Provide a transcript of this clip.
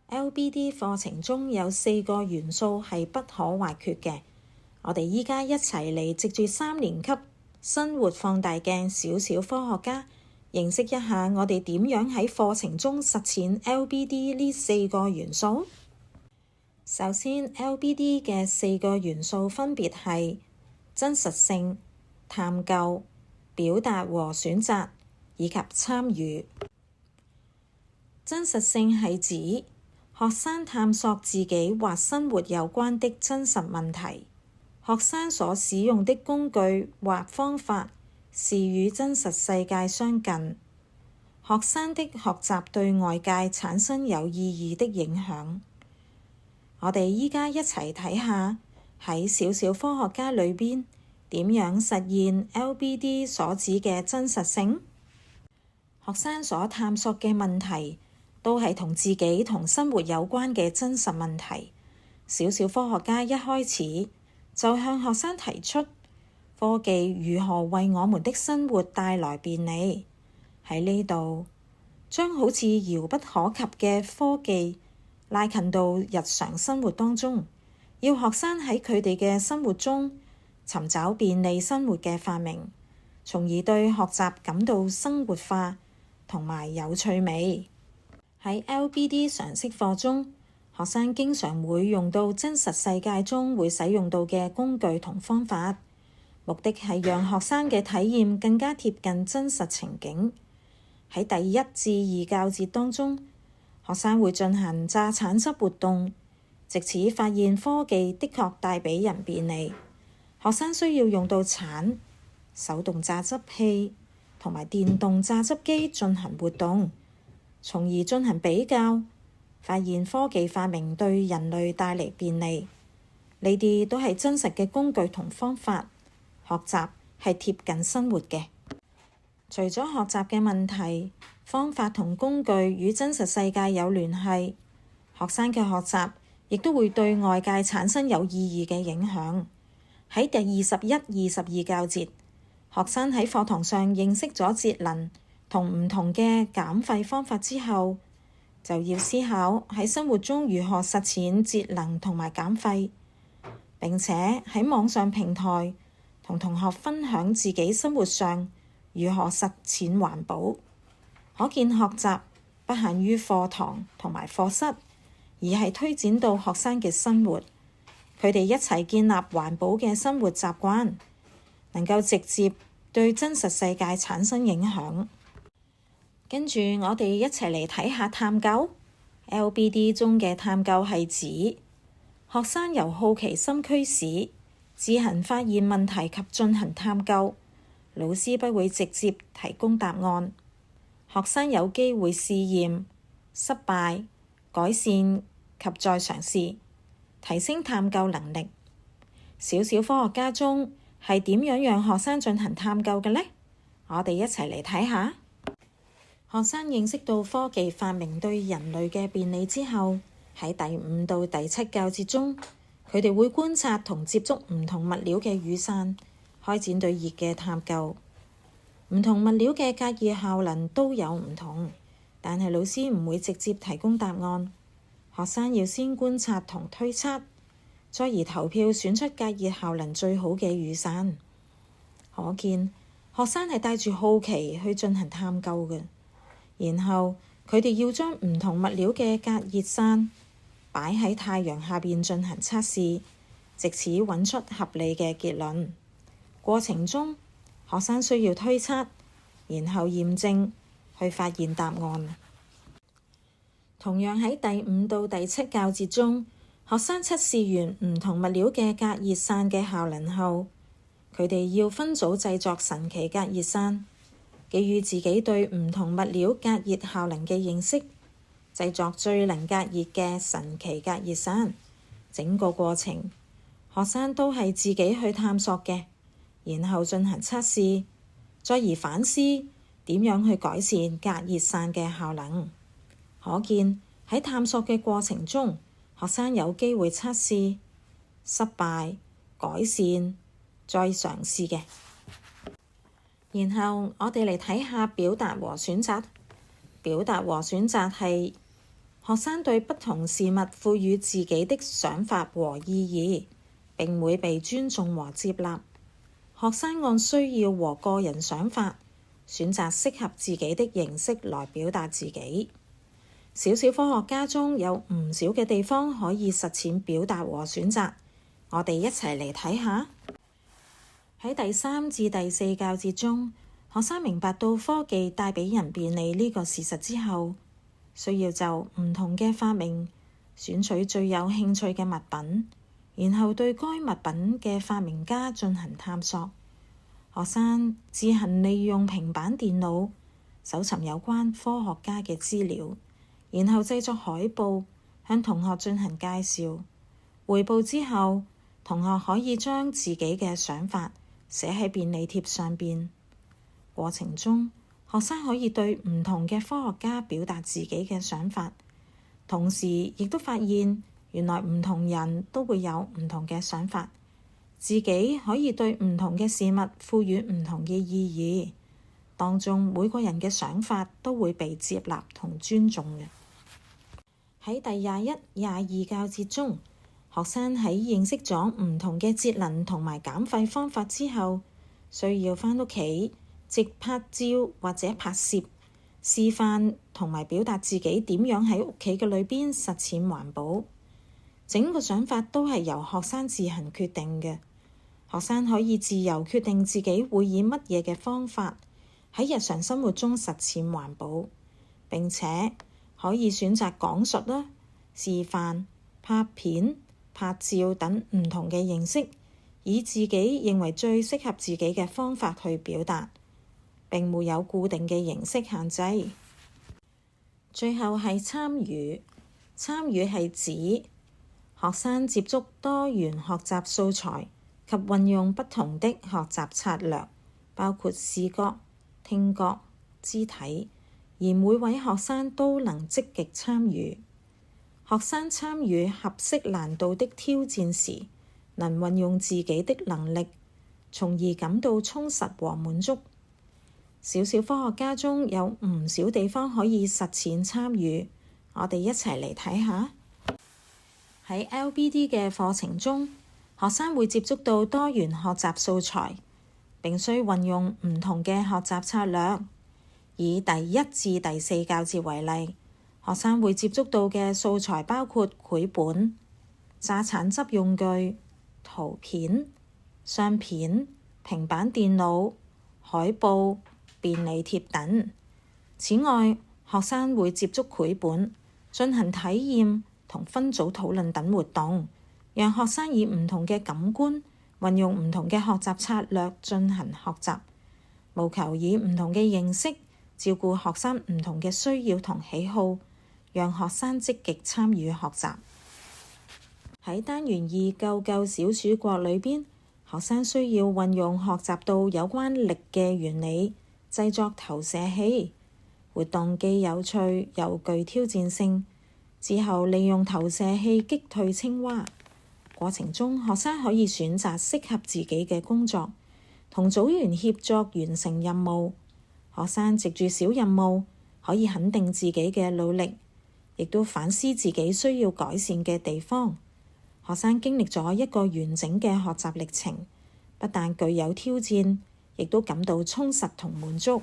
LBD 課程中有4個元素係不可或缺嘅。我哋依家一齊嚟藉住3年級生活放大鏡小小科學家，認識一下我哋點樣喺課程中實踐 LBD 呢4個元素。首先 LBD 嘅4個元素分別係真實性、探究、表達和選擇以及參與。真實性係指學生探索自己或生活有關的真實問題，學生所使用的工具或方法是與真實世界相近，學生的學習對外界產生有意義的影響。我哋依家一齊睇下喺小小科學家裏邊點樣實現 LBD 所指嘅真實性。學生所探索嘅問題都係同自己同生活有關嘅真實問題。小小科學家一開始就向學生提出科技如何為我們的生活帶來便利。喺呢度將好似遙不可及嘅科技拉近到日常生活當中，要學生喺佢哋嘅生活中尋找便利生活嘅發明，從而對學習感到生活化同埋有趣味。喺 LBD 常識課中，學生經常會用到真實世界中會使用到嘅工具同方法，目的係讓學生嘅體驗更加貼近真實情景。喺第1至2教節當中，學生會進行榨橙汁活動，藉此發現科技的確帶俾人便利。學生需要用到橙、手動榨汁器同埋電動榨汁機進行活動，從而進行比較，發現科技發明對人類帶嚟便利。呢啲都係真實嘅工具同方法，學習係貼近生活嘅。除咗學習嘅問題，方法同工具與真實世界有聯繫，學生嘅學習亦都會對外界產生有意義嘅影響。喺第21、22教節，學生喺課堂上認識咗節能同唔同嘅減廢方法之後，就要思考喺生活中如何實踐節能同埋減廢，並且喺網上平台同同學分享自己生活上如何實踐環保。可見學習不限於課堂同埋課室，而係推展到學生嘅生活。佢哋一齊建立環保嘅生活習慣，能夠直接對真實世界產生影響。跟住我哋一齊嚟睇下探究。LBD 中嘅探究係指學生由好奇心驅使，自行發現問題及進行探究。老師不會直接提供答案，學生有機會試驗、失敗、改善及再嘗試，提升探究能力。小小科學家中係點樣讓學生進行探究嘅呢？我哋一齊嚟睇下。學生認識到科技發明對人類嘅便利之後，喺第5到第7教節中，佢哋會觀察同接觸唔同物料嘅雨傘，開展對熱嘅探究。唔同物料嘅隔熱效能都有唔同，但係老師唔會直接提供答案。學生要先觀察同推測，再而投票選出隔熱效能最好嘅雨傘。可見學生係帶住好奇去進行探究嘅。然後佢哋要將唔同物料嘅隔熱傘擺喺太陽下邊進行測試，藉此揾出合理嘅結論。過程中，學生需要推測，然後驗證，去發現答案。同樣喺第5到第7教節中，學生測試完唔同物料嘅隔熱傘嘅效能後，佢哋要分組製作神奇隔熱傘，基於自己對唔同物料隔熱效能嘅認識，製作最能隔熱嘅神奇隔熱傘。整個過程，學生都係自己去探索嘅，然後進行測試，再而反思點樣去改善隔熱傘嘅效能。可見喺探索嘅過程中，學生有機會測試、失敗、改善、再嘗試嘅。然後我哋嚟睇下表達和選擇。表達和選擇係學生對不同事物賦予自己的想法和意義，並會被尊重和接納。學生按需要和個人想法，選擇適合自己的形式來表達自己。小小科學家中有唔少嘅地方可以實踐表達和選擇，我哋一齊嚟睇下。喺第3至第4教節中，學生明白到科技帶俾人便利呢個事實之後，需要就唔同嘅發明選取最有興趣嘅物品，然後對該物品嘅發明家進行探索。學生自行利用平板電腦搜尋有關科學家嘅資料，然後製作海報向同學進行介紹。彙報之後，同學可以將自己嘅想法寫喺便利貼上邊。過程中，學生可以對唔同嘅科學家表達自己嘅想法，同時亦都發現原來唔同人都會有唔同嘅想法，自己可以對唔同嘅事物賦予唔同嘅意義，當中每個人嘅想法都會被接納同尊重嘅。喺第21、22教節中，學生喺認識咗唔同嘅節能同埋減廢方法之後，需要返屋企即拍照或者拍攝示範同埋表達自己點樣喺屋企嘅裏邊實踐環保。整個想法都係由學生自行決定嘅。學生可以自由決定自己會以乜嘢嘅方法喺日常生活中實踐環保，並且可以選擇講述啦、示範、拍片、拍照等唔同嘅形式，以自己認為最適合自己嘅方法去表達，並沒有固定嘅形式限制。最後係參與。參與係指學生接觸多元學習素材及運用不同的學習策略，包括視覺、聽覺、肢體，而每位學生都能積極參與。學生參與合適難度的挑戰時，能運用自己的能力，從而感到充實和滿足。小小科學家中有唔少地方可以實踐參與，我哋一齊嚟睇下。喺 LBD 嘅課程中，學生會接觸到多元學習素材，並需運用唔同嘅學習策略。以第1至第4教節為例，學生會接觸到嘅素材包括繪本、榨橙汁用具、圖片、相片、平板電腦、海報、便利貼等。此外，學生會接觸繪本，進行體驗同分組討論等活動，讓學生以唔同嘅感官運用唔同嘅學習策略進行學習，務求以唔同嘅形式照顧學生唔同嘅需要同喜好，讓學生積極參與學習。喺單元2救救小鼠國裏邊，學生需要運用學習到有關力嘅原理，製作投射器。活動既有趣又具挑戰性。之後利用投射器擊退青蛙。過程中，學生可以選擇適合自己嘅工作，同組員協作完成任務。學生藉住小任務可以肯定自己嘅努力，亦都反思自己需要改善嘅地方。學生經歷咗一個完整嘅學習歷程，不但具有挑戰，亦都感到充實同滿足。